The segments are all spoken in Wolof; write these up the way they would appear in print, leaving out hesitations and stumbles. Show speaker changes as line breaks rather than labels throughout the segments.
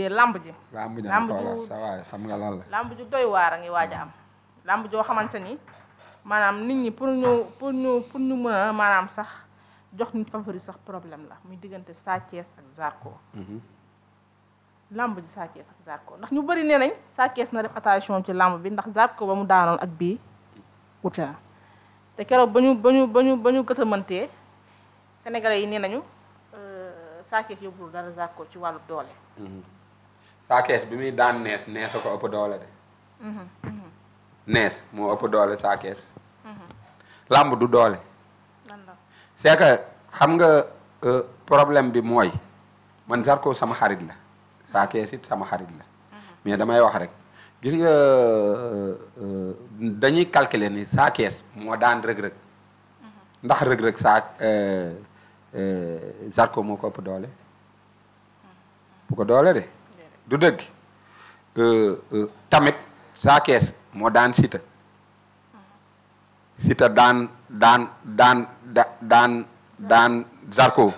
lamb ji.
lamb ji sa waay xam nga lan la.
lamb ju doy waar a ngi waaj a am. lamb joo xamante ni maanaam nit ñi pour ñu mën a maanaam sax jox nit favori sax problème la muy diggante Sa Thiès ak Zarko. lamb ji Sa Thiès ak Zarko ndax ñu bëri nee nañ Sa Thiès na def attention ci lamb bi ndax Zarko ba mu daanoon ak bii wute na te keroog ba ñu gëtamantee sénégalais yi nee nañu Sa Thiès yóbbul dara Zarko ci wàllu doole.
Sa Thiès bi muy daan nees a ko ëpp doole de. nees moo ëpp doole Sa Thiès. lamb du doole. c'est que xam nga problème bi mooy man Zarko sama xarit la Sa Thiès it sama xarit la mais damay wax rek gis nga dañuy calculer ni Sa Thiès moo daan rëg-rëg ndax rëg-rëg Zarko moo ko ëpp doole bu ko doole de du dëgg tamit Sa Thiès moo daan Siteu Siteu daan Zarko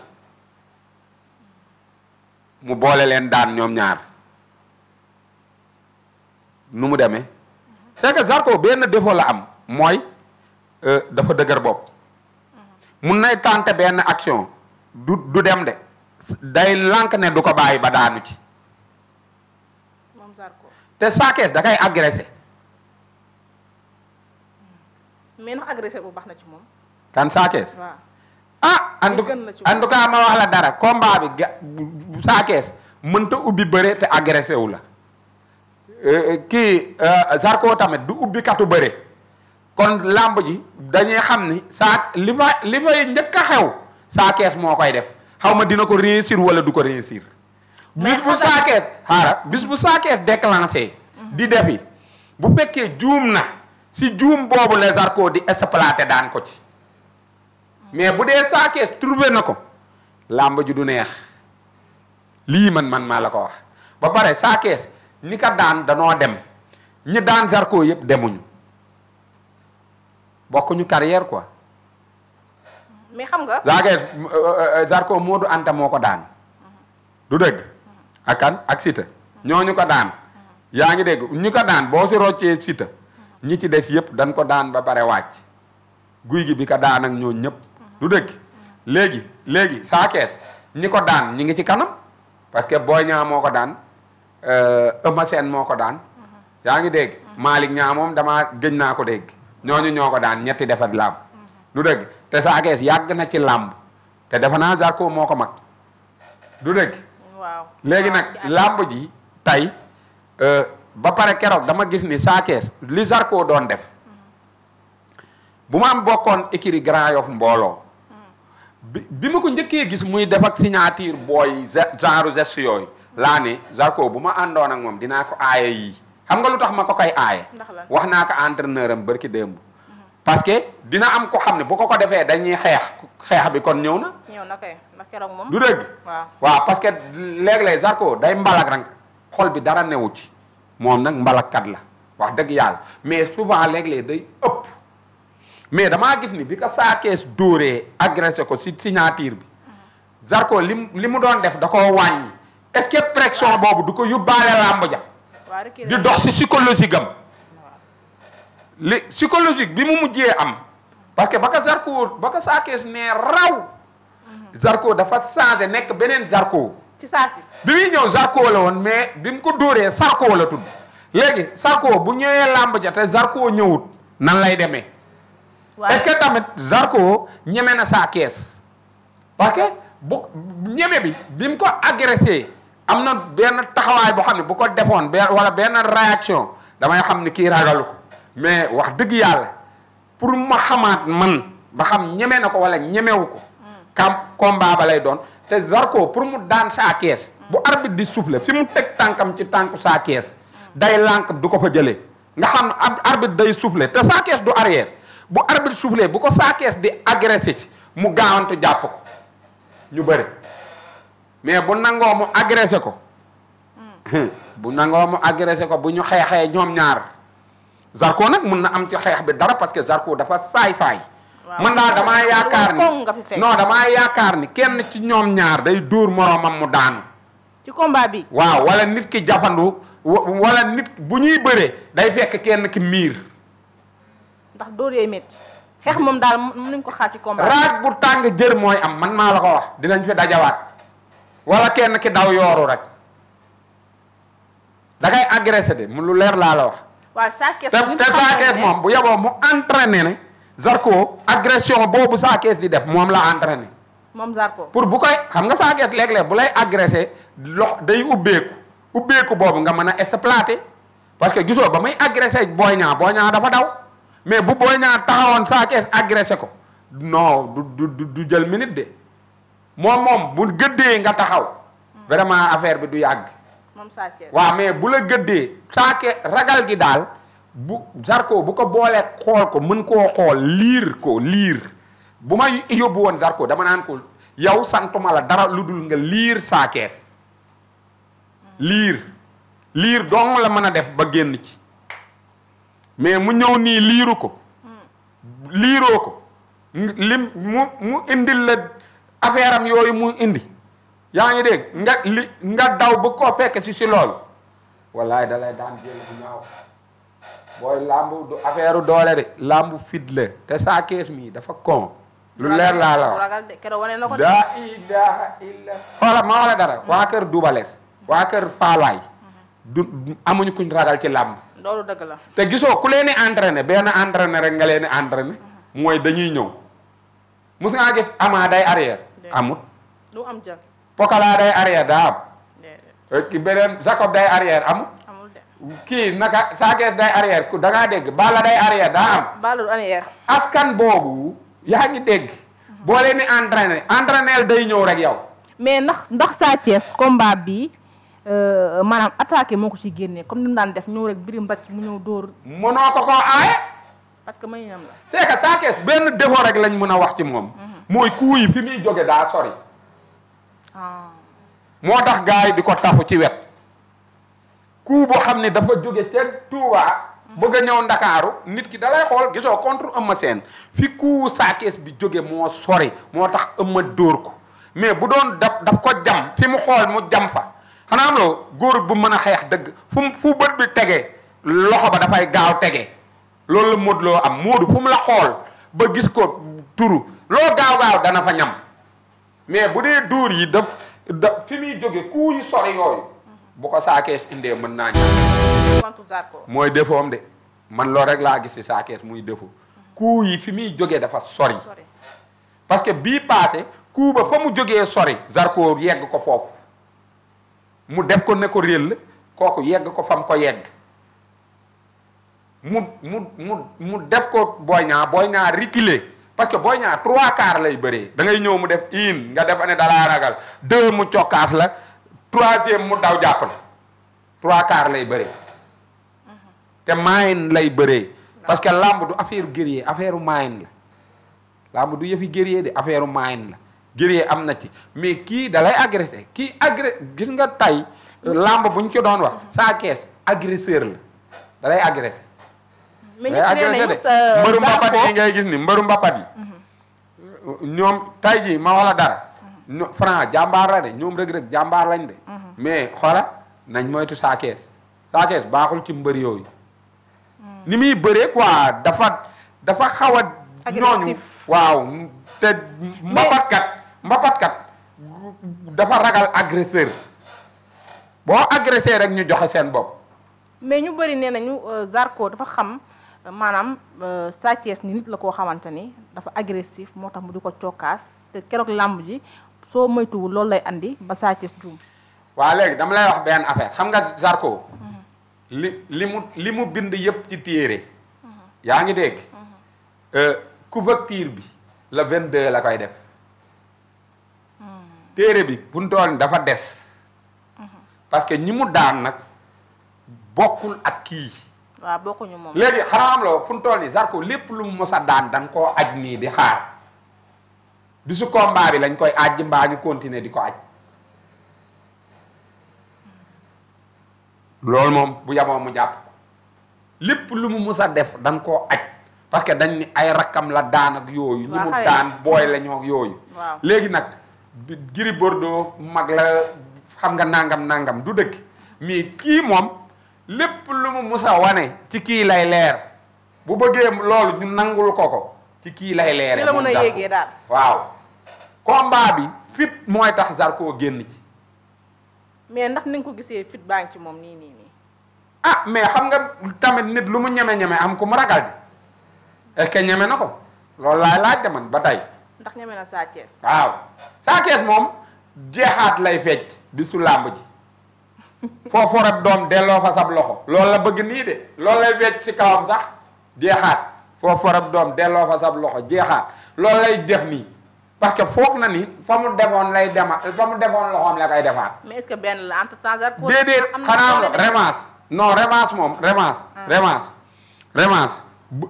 mu boole leen daan ñoom ñaar nu mu demee c'est que Zarko benn défaut la am mooy dafa dëgër bopp mun nay tenter benn action du dem de day lànk ne du ko bàyyi ba daanu ci
moom Zarko
te Sa Thiès da koy agressé
mais ndax agressé bu baax na ci moom.
kan Sa Thiès
waaw
ah en tout cas ma wax la dara combat bi Sa Thiès mënta ubbi bëre te agressé wu la kii Zarko tamit du ubbi katu bëre kon lamb ji dañuy xam ni li fay njëkk a xew Sa Thiès moo koy def xaw ma dina ko réussir wala du ko réussir. bis bu Sa Thiès bis bu Sa Thiès déclenché. di defi bu fekkee juum na si juum boobu la Zarko di exploité daan ko ci. mais bu dee Sa Thiès trouvé na ko làmb ji du neex lii man maa la ko wax ba pare Sa Thiès ñi ka daan danoo dem ñi daan Zarko yëpp demuñu bokkuñu carrière quoi.
mais xam nga.
Sa Thiès Zarko Modou Anta moo ko daan du dëgg ak kan ak Siteu ñooñu ko daan yaa ngi dégg ñu ko daan boo si roccee Siteu ñi ci des yëpp dañ ko daan ba pare wàcc guy gi bi ko daan ak ñooñu ñëpp. du dëgg léegi Sa Thiès ñi ko daan ñi ngi ci kanam parce que Boy Niang moo ko daan Eumeu Sène moo ko daan yaa ngi dégg Malick Niang moom damaa gëj naa ko dégg ñooñu ñoo ko daan ñetti defet làmb du dëgg te Sa Thiès yàgg na ci làmb te defe naa Zarko moo ko mag du dëgg
waaw
léegi nag làmb ji tey ba pare keroog dama gis ni Sa Thiès li Zarko doon def bu ma am bokkoon écurie Grand Yoff mbooloo bi ma ko njëkkee gis muy def ak signature booy genre geste yooyu laa ne Zarko bu ma àndoon ak moom dinaa ko aaye yii xam nga lu tax ma ko koy aaye wax naa ko entraîneur am barki démb parce que dina am ko xam ne bu ko defee dañuy xeex bi kon ñëw na
kay ndax keroog moom
du dëgg waaw parce que léeg-léeg Zarko day mbalak rek xol bi dara newu ci moom nag mbalakkat la wax dëgg yàlla mais souvent léeg-léeg day ëpp mais damaa gis ni bi ko Sa Thiès dóoree agressé ko si signature bi Zarko li mu doon def da koo wàññi est-ce que pression boobu du ko yóbbaale làmb ja di dox si psychologique am li psychologique bi mu mujjee am parce que ba ko Sa Thiès nee raw Zarko dafa changé nekk beneen Zarko
ci saa si
bi muy ñëw Zarko la woon mais bi mu ko dóoree Sarko la tudd léegi Sarko bu ñëwee làmb ja te Zarko ñëwut nan lay demee est-ce que tamit Zarko ñeme na Sa Thiès parce que bu ñeme bi mu ko agressé am na benn taxawaay boo xam ne bu ko defoon wala benn réaction damay xam ni kii ragalu ko mais wax dëgg yàlla pour ma xamaat man ba xam ñeme na ko wala ñemewu ko combat ba lay doon te Zarko pour mu daan Sa Thiès bu arbitre di souffler fi mu teg tànkam ci tànku Sa Thiès day lànk du ko fa jëlee nga xam arbitre day souffler te Sa Thiès du arrière bu arbitre soufflé bu ko Sa Thiès di agressé ci mu gaawantu jàpp ko ñu bëri mais bu nangoo mu agressé ko bu ñu xeexee ñoom ñaar Zarko nag mun na am ci xeex bi dara parce que Zarko dafa saay-saay man daal damaa yaakaar ni non damaa yaakaar ni kenn ci ñoom ñaar day dóor moroomam mu daanu
ci combat bi.
waaw wala nit ki jafandu wala nit bu ñuy bëree day fekk kenn ki miir.
ndax dóor yooyu métti xeex moom daal mën nañ ko xaar ci combat.
raaj bu tàng jër mooy am man maa la ko wax dinañ fi dajawaat wala kenn ki daw yooru rek da ngay agressé de mu lu leer laa la wax.
waaw Sa Thiès
te Sa Thiès moom bu yaboo mu entraîné ne Zarko agression boobu Sa Thiès di def moom la entraîné.
moom Zarko
pour bu koy xam nga Sa Thiès léeg-léeg bu lay agressé day ubbeeku boobu nga mën a exploité parce que gisoo ba muy agressé Boy Niang dafa daw mais bu Boy Niang taxawoon Sa Thiès agressé ko non du jël minute de moom bu gëddee nga taxaw vraiment affaire bi du yàgg.
moom Sa Thiès
waaw mais bu la gëddee Sa Thiès ragal gi daal bu Zarko bu ko boolee xool ko mën koo xool liir bu ma yóbbu woon Zarko dama naan ko yow santuma la dara lu dul nga liir Sa Thiès liir dong la mën a def ba génn ci mais mu ñëw nii liiroo ko lim mu indil la affaire am yooyu mu indi yaa ngi dégg nga daw bu ko fekk si loolu wallaay da lay daan jël bu ñaaw booy lambu du affaire doole de lambu fit la te Sa Thiès mii dafa kon lu leer laa la wax daa ilaha illa xoola ma wala dara waa kër Dubales waa kër Faalaay du amuñu kuñ ragal ci làmb
loolu dëgg la
te gisoo ku leen di entraîné benn entraîné rek nga leen di entraîné mooy dañuy ñëw mus ngaa gis Ama day arrière amut
lu am jël
Pokala day arrière daa am ki beneen Jacob day arrière amut kii naka Sa Thiès day arrière ku da ngaa dégg Balla day arrière daa am
Balla du arrière
askan boobu yaa ngi dégg boo leen di entraîné day ñëw rek yow
mais ndax Sa Thiès combat bi maanaam attaqué moo ko ci génnee comme ni mu daan def ñëw rek biri mbacc mu ñëw dóor
mënoo ko aaye
parce que may ñam la
c'est que Sa Thiès benn défaut rek lañ mën a wax ci moom mooy coup yi fi muy jóge daa sori moo tax gars yi di ko tafu ci wet coup boo xam ne dafa jóge ca Touba bëgg a ñëw Ndakaaru nit ki dalay xool gisoo contre Eumeu Sène fi coup Sa Thiès bi jóge moo sori moo tax Eumeu dóor ko mais bu doon daf ko jam fi mu xool mu jam fa xanaa am loo góor bu mën a xeex dëgg fu bët bi tegee loxo ba dafay gaaw tegee loolu la Modou Lo am Modou fu mu la xool ba gis ko turu loo gaaw dana fa ñam mais bu dee dóor yi da fi muy jóge coup yu sori yooyu bu ko Sa Thiès indee mën naa ñam mooy défaut am de man loolu rek laa gis ci Sa Thiès muy défaut coup yi fi muy jógee dafa sori parce que bii passé coup ba fa mu jógee sori Zarko yegg ko foofu mu def ko ne ko réel kooku yegg ko fam ko yegg mu def ko Boy Niang reculer parce que Boy Niang 3/4 lay bëree da ngay ñëw mu def une nga def ne dalaa ragal 2 mu cokkaas la 3e mu daw jàpp la 3/4 lay bëree te maayin lay bëree parce que lamb du affaire guerrier affaire maayin la lamb du yëfi guerrier de affaire maayin la guerrier am na ci mais kii da lay agressé gis nga tay lamb buñ ci doon wax Sa Thiès agresseur la da lay agressé day agressé de mbëru mbappat yi ngay gis ni mbëru mbappat yi ñoom tay ji ma wala dara Franc jàmbaar la de ñoom Reug jàmbaar lañ de mais xoola nañ moytu Sa Thiès baaxul ci mbër yooyu ni muy bëree quoi dafa xaw a ñooñu waaw te mbapatkat dafa ragal agresseur boo agressé rek ñu joxe seen bopp
mais ñu bëri nee nañu Zarko dafa xam maanaam Sa Thiès ni nit la koo xamante ni dafa agressif moo tax mu di ko cokkaas te keroog làmb ji soo moytuwul loolu lay andi ba Sa Thiès juum
waaw léegi dama lay wax benn affaire xam nga Zarko li mu bind yëpp ci téere yaa ngi dégg couverture bi le 22 la koy def téere bi fu mu toll dafa des parce que ñi mu daan nag bokkul ak kii
waaw bokkuñu moom
léegi xanaa am la fu mu toll nii Zarko lépp lu mu mos a daan dañ koo aj nii di xaar bisu combat bi lañ koy aj mbaa ñu continuer di ko aj loolu moom bu yamoo mu jàpp lépp lu mu mos a def dañ koo aj parce que dañ ni ay rakkam la daan ak yooyu ñi mu daan booy la ñoo ak yooyu léegi nag Gris Bordeaux mag la xam nga nangam du dëgg mais kii moom lépp lu mu musa wane ci kii lay leer bu bëggee loolu ñu nangul ko ci kii lay leere
la mën a yéegee daal
waaw combat bi fit mooy tax Zarko génn ci
mais ndax ni nga ko gisee fit baa ngi ci moom nii
ah mais xam nga tamit nit lu mu ñeme am ku mu ragal di est-ce que ñeme na ko loolu laay laaj de man ba tey
ndax ñeme na Sa Thiès
waaw Sa Thiès moom jeexaat lay fecc bi su làmb ji foofu rek doom delloo fa sab loxo loolu la bëgg nii de loolu lay fecc ci kawam sax jeexaat foofu rek doom delloo fa sab loxo jeexaat loolu lay def nii parce que foog na ni fa mu defoon lay dema fa mu defoon loxoom la koy defaat.
mais est-ce que benn la entre temps Zarko
déedéet xanaa revanche non revanche moom revanche bu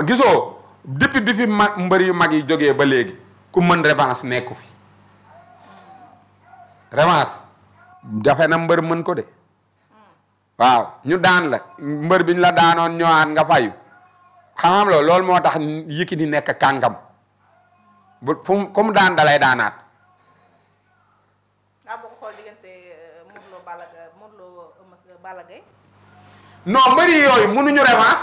gisoo depuis bi fi mbër yu mag yi jógee ba léegi ku mën revanche nekku fi revanche jafe na mbër mën ko de waaw ñu daan la mbër bi ñu la daanoon ñëwaat nga fayu xamam loolu moo tax Yékini nekk kàngam bu fu mu comme daan dalay daanaat.
ah boo ko xool diggante Modou Lo Balla Gaye.
non mbëri yooyu mënuñu revanche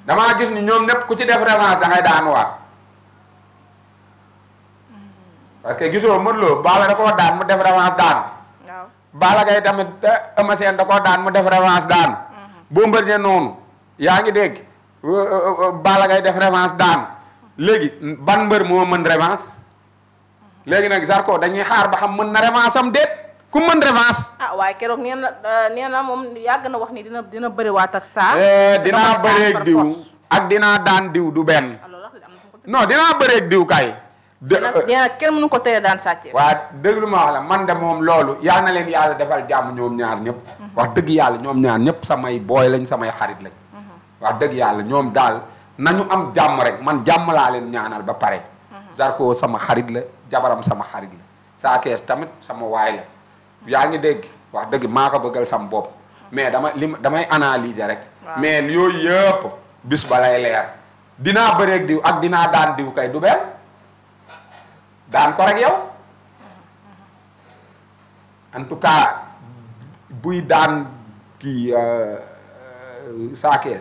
damaa gis ni ñoom ñëpp ku ci def revanche da ngay daanuwaat parce que gisoo Modou Lo Balla da koo daan mu def revanche daan.
waaw
Balla Gaye tamit Eumeu Sène da koo daan mu def revanche daan. Bombardier noonu yaa ngi dégg Balla Gaye def revanche daan. léegi ban mbër moo mën revanche léegi nag Zarko dañuy xaar ba xam mën na revanche am déet ku mën revanche.
ah waaye keroog nee na moom yàgg na wax ni dina bëriwaat ak saa.
dinaa bëreeg diw ak dinaa daan diw du benn. non dinaa bëreeg diw kay.
nee na kenn mënu ko tere daan sàcce.
waa déglu ma wax la man de moom loolu yal na leen yàlla defal jàmm ñoom ñaar ñëpp. wax dëgg yàlla ñoom ñaar ñëpp samay booy lañ samay xarit lañ. wax dëgg yàlla ñoom daal. nañu am jàmm rek man jàmm laa leen ñaanal ba pare. Zarko sama xarit la jabaram sama xarit la Sa Thiès tamit sama waay la yaa ngi dégg wax dëgg maa ko bëggal sama bopp mais damay analyser rek. mais yooyu yëpp bis ba lay leer dinaa bëreeg diw ak dinaa daan diw kay du benn daan ko rek yow en tout cas buy daan kii Sa Thiès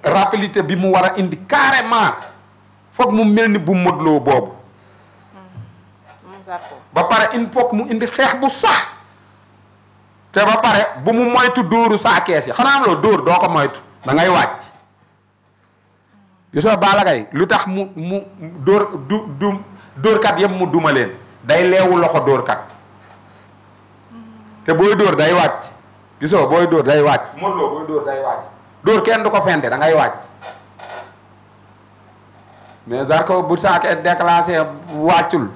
rapidité bi mu war a indi carrément foog mu mel ni bu Modou Lo boobu ba pare il faut mu indi xeex bu sax te ba pare bu mu moytu dóoru Sa Thiès yi xanaa am loo dóor doo ko moytu da ngay wàcc gisoo Balla Gaye lu tax mu dóor dóorkat yëpp mu duma leen day leewu loxo dóorkat te booy dóor day wàcc gisoo booy dóor day wàcc Modou Lo booy dóor day wàcc dóor kenn du ko fente da ngay wàcc mais Zarko bu Sa Thiès déclenché wàccul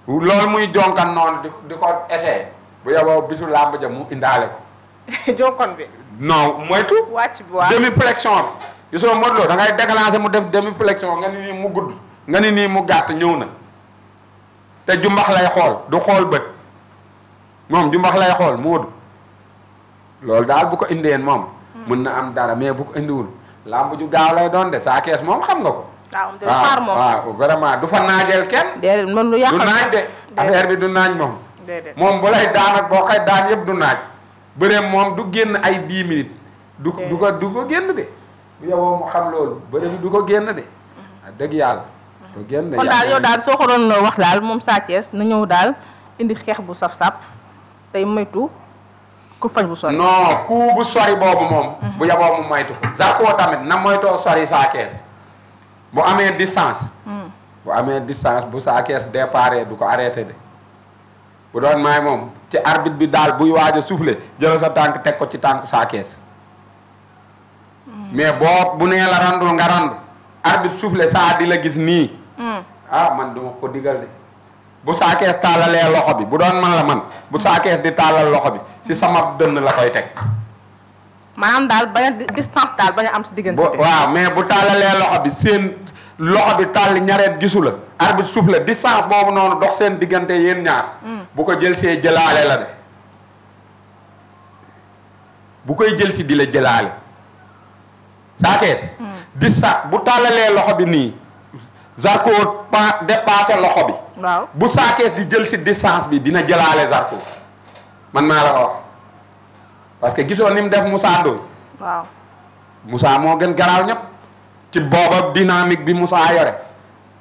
loolu muy jonkan noonu di ko essayé bu yeboo bisu làmb ja mu indaale ko
jonkon bi
non moytu
wàcc bi waaw
demi flexion bi gisoo Modou Lo da ngay déclenché mu def demi flexion nga ni nii mu gudd nga ni nii mu gàtt ñëw na te jumbax lay xool du xool bët moom jumbax lay xool Modou loolu daal bu ko indeen moom mën na am dara mais bu ko indiwul làmb ju gaaw lay doon de Sa Thiès moom xam nga ko waaw vraiment du fa naajeel kenn
déedéet man lu yàqal
du naaj de affaire bi du naaj moom moom bu lay daan ak boo koy daan yëpp du naaj bëreem moom du génn ay 10 minutes du ko génn de bu yowoo mu xam loolu bëre bi du ko génn de dëgg yàlla ko génn de
kon daal yow daal soo ko doon wax daal moom Sa Thiès na ñëw daal indi xeex bu saf-saf tey moytu ku fañ bu sori
non ku bu sori boobu moom bu yaboo mu moytu ko Zarko tamit na moytoo sori Sa Thiès bu amee distance bu Sa Thiès déparé du ko arrêté de bu doon maay moom ci arbitre bi daal buy waaj a soufflé jëlal sa tànk teg ko ci tànk Sa Thiès mais bu nee la randul nga randu arbitre soufflé saa di la gis nii man duma ko digal de bu Sa Thiès tàllalee loxo bi bu doon man la man bu Sa Thiès di tàllal loxo bi ci sama dënn la koy teg
maanaam daal bañ a distance daal bañ a am si diggante bi
waaw mais bu tàllalee loxo bi seen loxo bi tàll ñareet gisu la arbitre soufflé distance boobu noonu dox seen diggante yéen ñaar bu ko jël see jëlaale la de bu koy jël si di la jëlaale Sa Thiès distance bu tàllalee loxo bi nii Zarko dépassé loxo bi.
waaw
bu Sa Thiès di jël si distance bi dina jëlaale Zarko man maa la ko wax parce que gisoo ni mu def Moussa Ndoye.
waaw
Moussa moo gën garaaw ñëpp ci booba dynamique bi Moussa yore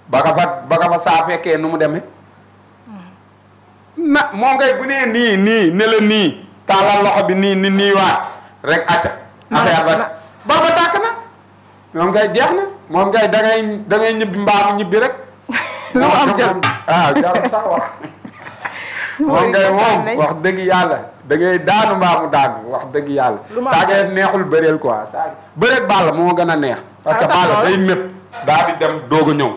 ba ka fa Sa fekkee nu mu demee. na moo ngay bu nee nii ne la nii tàllal loxo bi nii waat rek acca affaire ba tàkk na moom ngay jeex na moom ngay da ngay ñibbi mbaamu ñibbi rek
lu am jarul
jarul sax wax moom ngay moom wax dëgg yàlla da ngay daanu mbaamu daanu wax dëgg yàlla Sa Thiès neexul bëreel quoi sa bëreel Balla moo gën a neex parce que Balla day mépp daa di dem doog a ñëw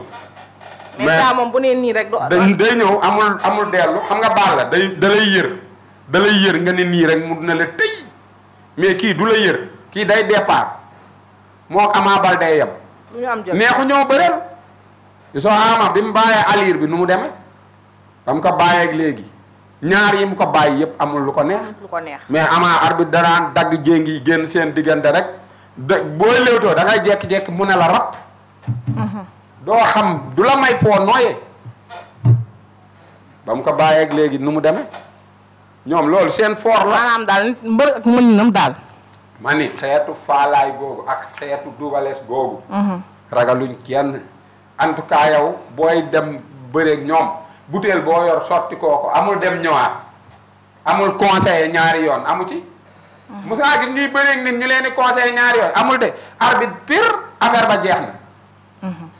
mais daa moom bu nee nii rek
day ñëw amul dellu xam nga Balla da lay yër nga ne nii rek mu na la tëy mais kii du la yër kii day départ moo Ama Baldé day yem neexu ñëw bëreel soo Ama bi mu bàyyee alir bi nu mu demee ba mu ko bàyyeeg léegi ñaar yi mu ko bàyyi yëpp amul lu ko neex mais Ama arbitre daraan dagg jéngi yi génn seen diggante rek booy léewtoo da ngay jekki-jekki mu ne la rab doo xam du la may foo nooyee ba mu ko bàyyeeg léegi nu mu demee ñoom loolu seen foor la
maanaam daal mbër ak mëninam daal
ma ni xeetu faalaay googu ak xeetu dubalees googu ragaluñ kenn en tout cas yow booy dem bëreeg ñoom butéel boo yor sotti kooko amul dem ñëwaat amul conseiller ñaari yoon amu ci Moussa gis ñuy bëreeg nit ñu leen di conseiller ñaari yoon amul de arbitre pire affaire ba jeex na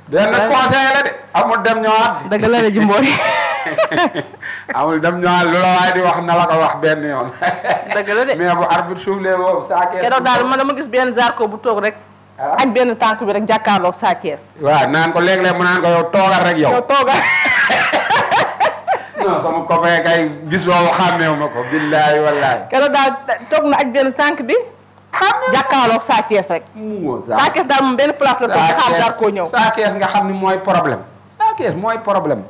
benn conseiller la de amul dem ñëwaat
dëgg la de Jimbori
amul dem ñëwaat lu la waaye di wax na la ko wax benn yoon
dëgg la de
mais bu arbitre soufflé boobu Sa Thiès
keroog daal man dama gis benn Zarko bu toog rek aj benn tànk bi rek jàkkaarloog Sa Thiès
waaw naan ko léeg-léeg mu naan ko yow toogal rek yow
toogal
non sama copain kay gis boobu xàmmeewu ma ko billaahi wallaahi
keroog daal toog na aj benn tànk bi jàkkaarloog Sa Thiès rek Sa Thiès daal moom benn place la toog xaar Zarko ñëw
Sa Thiès nga xam ni mooy problème Sa Thiès mooy problème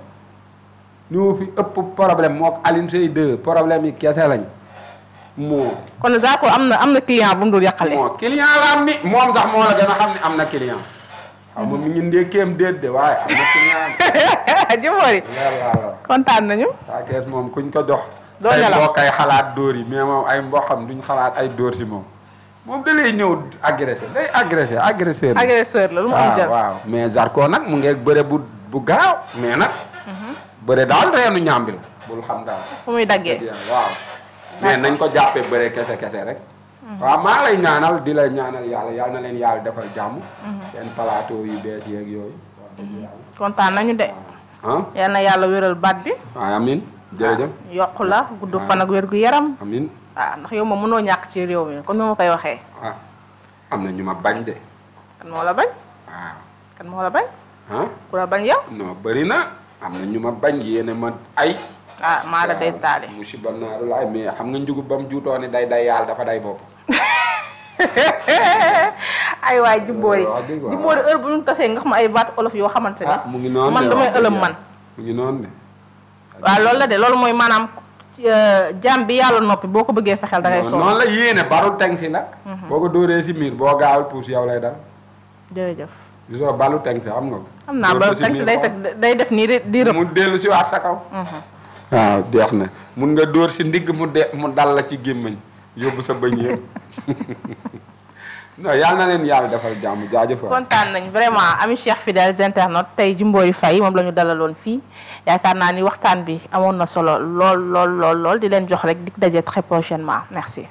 ñu fi ëpp problème mook Alioune Seye 2 problème yi kese lañ moo
kon Zarko am na client bu mu dul yàqale
moo client la am ni moom sax moo la gën a xam ni am na client xam nga mi ngi ndékkeem déet de waaye am na client
Jimbori kontaan nañu
Sa Thiès moom kuñ ko jox
doo
say mbokk ay xalaat dóor yi mais moom ay mboqam duñ xalaat ay dóor si moom da lay ñëw agresseur
la lu mu am jar
waaw mais Zarko nag mu ngeeg bëre bu garaaw mais nag bëre daal reenu ñàmbi la bul xam daal
fu muy daggee
waaw mais nañ ko jàppee bëre kese rek waaw maa lay ñaanal di lay ñaanal yàlla na leen yàlla defal jàmm seen plateau yu bees yeeg yooyu
kontaan nañu de yal na yàlla wéral baat bi
waaw amin jërëjëf
yokku la gudd fan ak wér gu yaram
amin
ndax yow moom mënoo ñàkk ci réew mi comme ni ma koy waxee
am na ñu ma bañ de
kan moo la bañ
waaw
kan moo la bañ ku la bañ yow
non bëri na am na ñu ma bañ yéene ma ay
maa la day taale
musiba naaru laay mais xam nga njugub ba mu juutoo ni day yàlla dafa day bopp
ay waay Jimbori heure bu ñu tasee nga xam ay baat olof yoo xamante ne
mu ngi noonu
man damay ëlëm man
mu ngi noonu de
waaw loolu la de loolu mooy maanaam jàmm bi yàlla noppi boo ko bëggee fexeel da ngay sonn
noonu la yéene baru teng si la boo ko dóoree si miir boo gaawal puus yow lay dal
jërëjëf
gisoo balu teng si xam nga ko
xam naa balu teng si day def nii di rëb
mu dellu si waat sa kaw waaw jeex na mun nga dóor si ndigg mu dal la ci gémmiñ yóbbu sa bëñ yëpp non yàlla na leen yàlla defal jàmm jaajëf
kontaan nañ vraiment ami Cheikh fidèles internautes tey Jimbori Faye moom la ñu dalaloon fii yaakaar naa ni waxtaan bi amoon na solo lool di leen jox rek di daje très prochainement merci